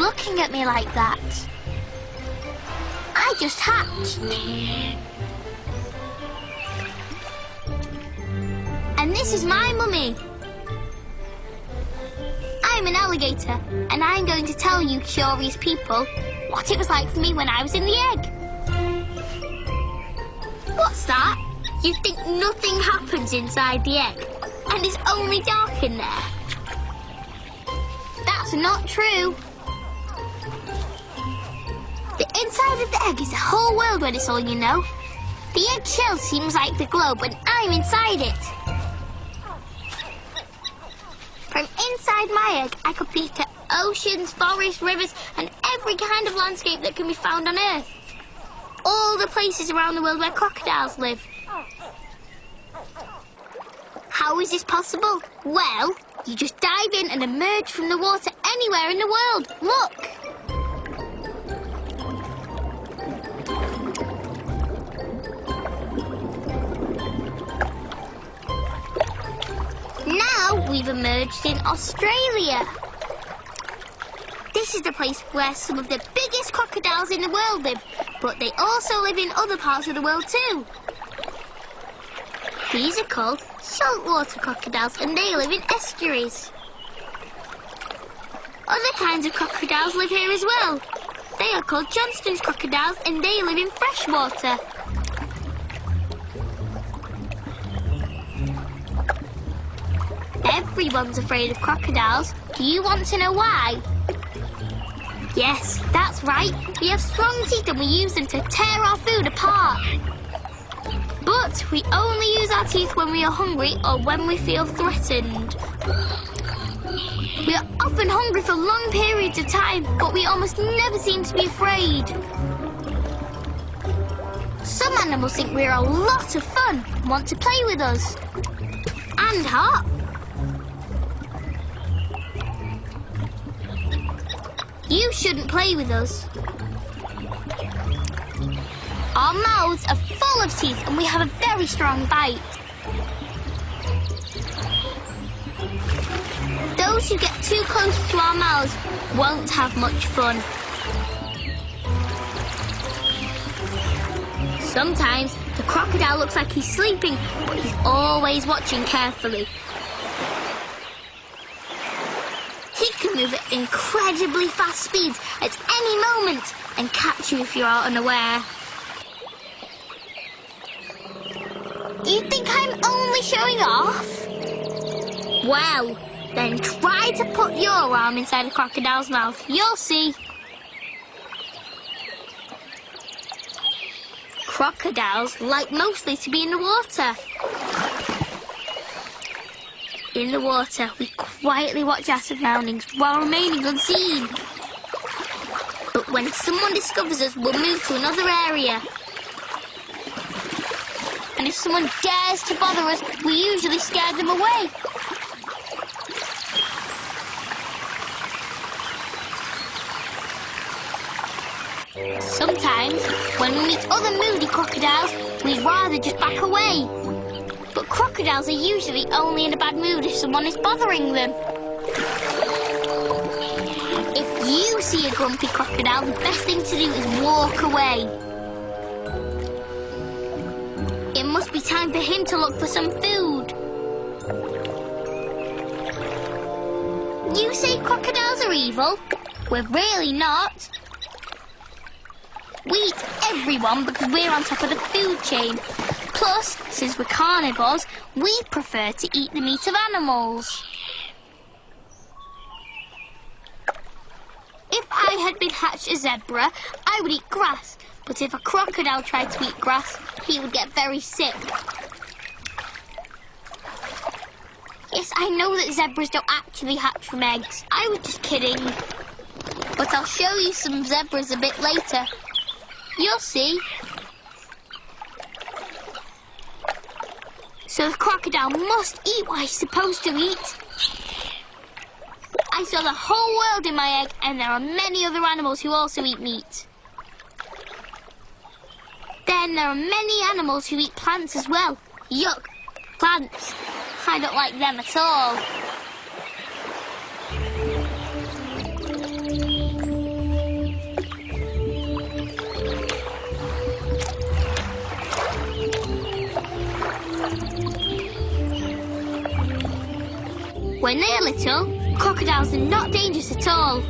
looking at me like that? I just hatched. And this is my mummy. I'm an alligator, and I'm going to tell you curious people what it was like for me when I was in the egg. What's that? You think nothing happens inside the egg, and it's only dark in there? That's not true. The inside of the egg is the whole world when it's all you know. The egg shell seems like the globe when I'm inside it. From inside my egg, I could peek at oceans, forests, rivers, and every kind of landscape that can be found on Earth. All the places around the world where crocodiles live. How is this possible? Well, you just dive in and emerge from the water anywhere in the world. Look! Now we've emerged in Australia. This is the place where some of the biggest crocodiles in the world live, but they also live in other parts of the world too. These are called saltwater crocodiles, and they live in estuaries. Other kinds of crocodiles live here as well. They are called Johnston's crocodiles, and they live in freshwater. Everyone's afraid of crocodiles. Do you want to know why? Yes, that's right. We have strong teeth and we use them to tear our food apart. But we only use our teeth when we are hungry or when we feel threatened. We are often hungry for long periods of time, but we almost never seem to be afraid. Some animals think we're a lot of fun and want to play with us. And hot. You shouldn't play with us. Our mouths are full of teeth and we have a very strong bite. Those who get too close to our mouths won't have much fun. Sometimes the crocodile looks like he's sleeping, but he's always watching carefully. He can move at incredibly fast speeds at any moment and catch you if you are unaware. You think I'm only showing off? Well, then try to put your arm inside a crocodile's mouth. You'll see. Crocodiles like mostly to be in the water. In the water, we quietly watch our surroundings while remaining unseen. But when someone discovers us, we'll move to another area. And if someone dares to bother us, we usually scare them away. Sometimes, when we meet other moody crocodiles, we'd rather just back away. But crocodiles are usually only in a bad mood if someone is bothering them. If you see a grumpy crocodile, the best thing to do is walk away. It must be time for him to look for some food. You say crocodiles are evil? We're really not. We eat everyone because we're on top of the food chain. Plus, since we're carnivores, we prefer to eat the meat of animals. If I had been hatched a zebra, I would eat grass. But if a crocodile tried to eat grass, he would get very sick. Yes, I know that zebras don't actually hatch from eggs. I was just kidding. But I'll show you some zebras a bit later. You'll see. So the crocodile must eat what he's supposed to eat. I saw the whole world in my egg, and there are many other animals who also eat meat. Then there are many animals who eat plants as well. Yuck, plants. I don't like them at all. When they are little, crocodiles are not dangerous at all.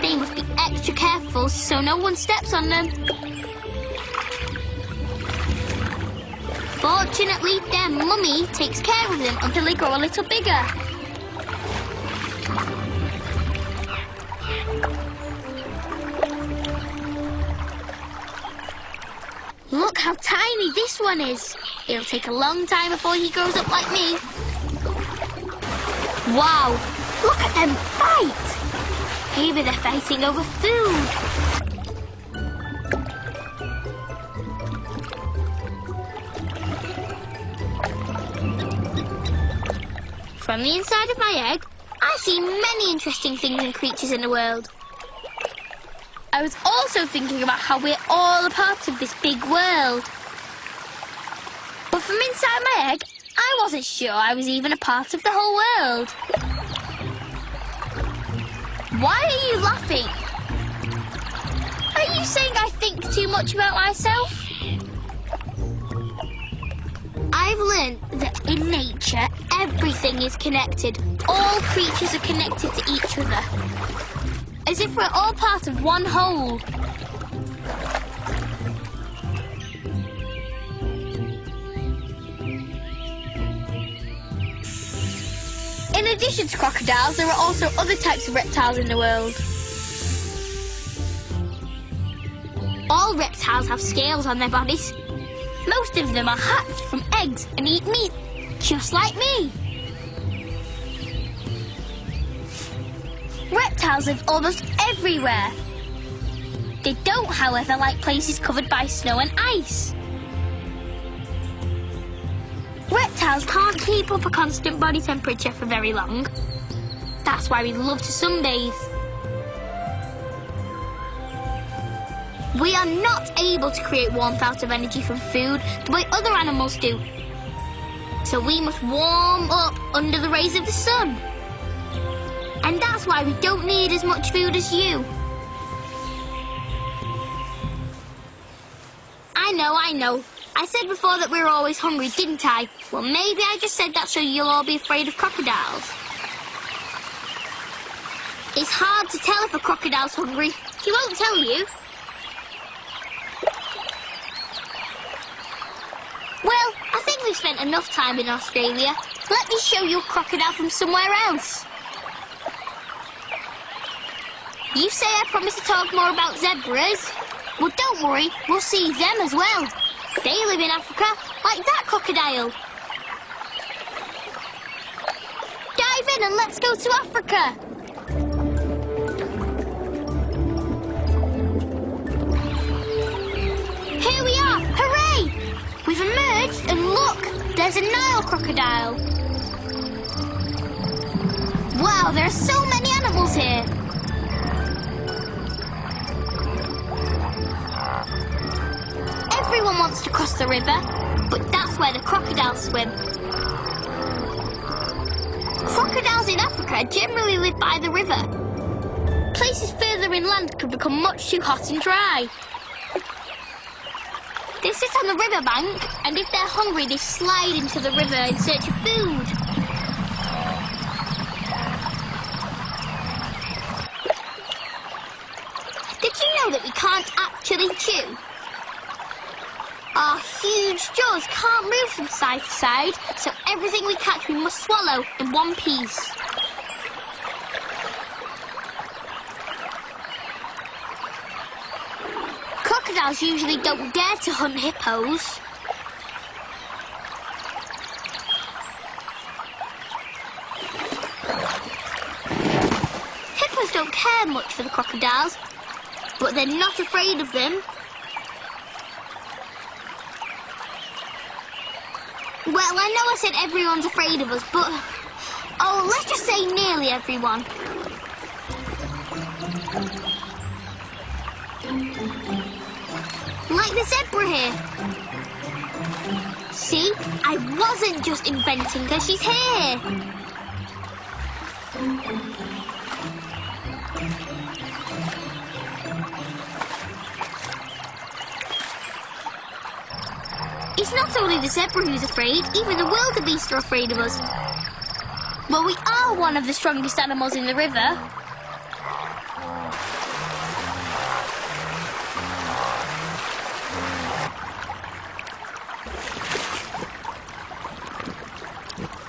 They must be extra careful so no one steps on them. Fortunately, their mummy takes care of them until they grow a little bigger. Look how tiny this one is. It'll take a long time before he grows up like me. Wow, look at them fight. Maybe they're fighting over food. From the inside of my egg, I see many interesting things and creatures in the world. I was also thinking about how we're all a part of this big world. But from inside my egg, I wasn't sure I was even a part of the whole world. Why are you laughing? Are you saying I think too much about myself? I've learned that in nature, everything is connected. All creatures are connected to each other. As if we're all part of one whole. In addition to crocodiles, there are also other types of reptiles in the world. All reptiles have scales on their bodies. Most of them are hatched from eggs and eat meat, just like me. Reptiles live almost everywhere. They don't, however, like places covered by snow and ice. Reptiles can't keep up a constant body temperature for very long. That's why we love to sunbathe. We are not able to create warmth out of energy from food the way other animals do. So we must warm up under the rays of the sun. And that's why we don't need as much food as you. I know. I said before that we were always hungry, didn't I? Well, maybe I just said that so you'll all be afraid of crocodiles. It's hard to tell if a crocodile's hungry. He won't tell you. Well, I think we've spent enough time in Australia. Let me show you a crocodile from somewhere else. You say I promised to talk more about zebras? Well, don't worry, we'll see them as well. They live in Africa, like that crocodile. Dive in and let's go to Africa. Here we are, hooray! We've emerged and look, there's a Nile crocodile. Wow, there are so many animals here. Everyone wants to cross the river, but that's where the crocodiles swim. Crocodiles in Africa generally live by the river. Places further inland could become much too hot and dry. They sit on the riverbank, and if they're hungry, they slide into the river in search of food. Did you know that we can't actually chew? Our huge jaws can't move from side to side, so everything we catch we must swallow in one piece. Crocodiles usually don't dare to hunt hippos. Hippos don't care much for the crocodiles, but they're not afraid of them. Well, I know I said everyone's afraid of us, but... oh, let's just say nearly everyone. Like the zebra here. See? I wasn't just inventing her, she's here. It's not only the zebra who's afraid, even the wildebeest are afraid of us. Well, we are one of the strongest animals in the river.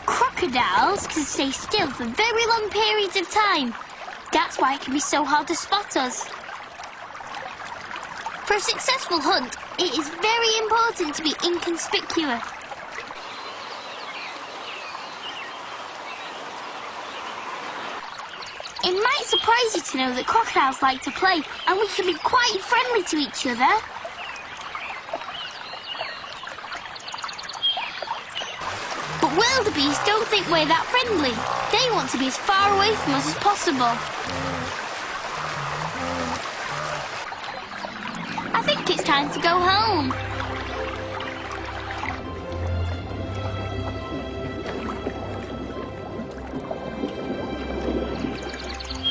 Crocodiles can stay still for very long periods of time. That's why it can be so hard to spot us. For a successful hunt, it is very important to be inconspicuous. It might surprise you to know that crocodiles like to play, and we can be quite friendly to each other. But wildebeest don't think we're that friendly. They want to be as far away from us as possible. I think it's time to go home.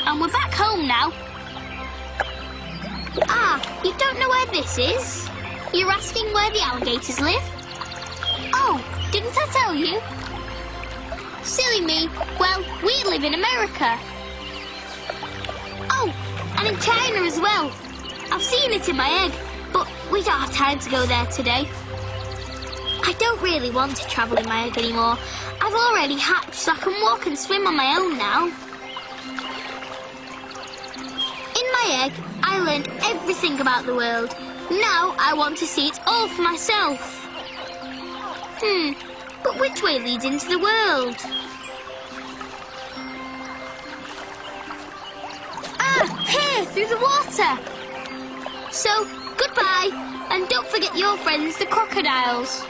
And we're back home now. Ah, you don't know where this is? You're asking where the alligators live? Oh, didn't I tell you? Silly me. Well, we live in America. Oh, and in China as well. I've seen it in my egg, but we don't have time to go there today. I don't really want to travel in my egg anymore. I've already hatched, so I can walk and swim on my own now. In my egg, I learned everything about the world. Now I want to see it all for myself. But which way leads into the world? Ah, here, through the water. So, goodbye, and don't forget your friends, the crocodiles.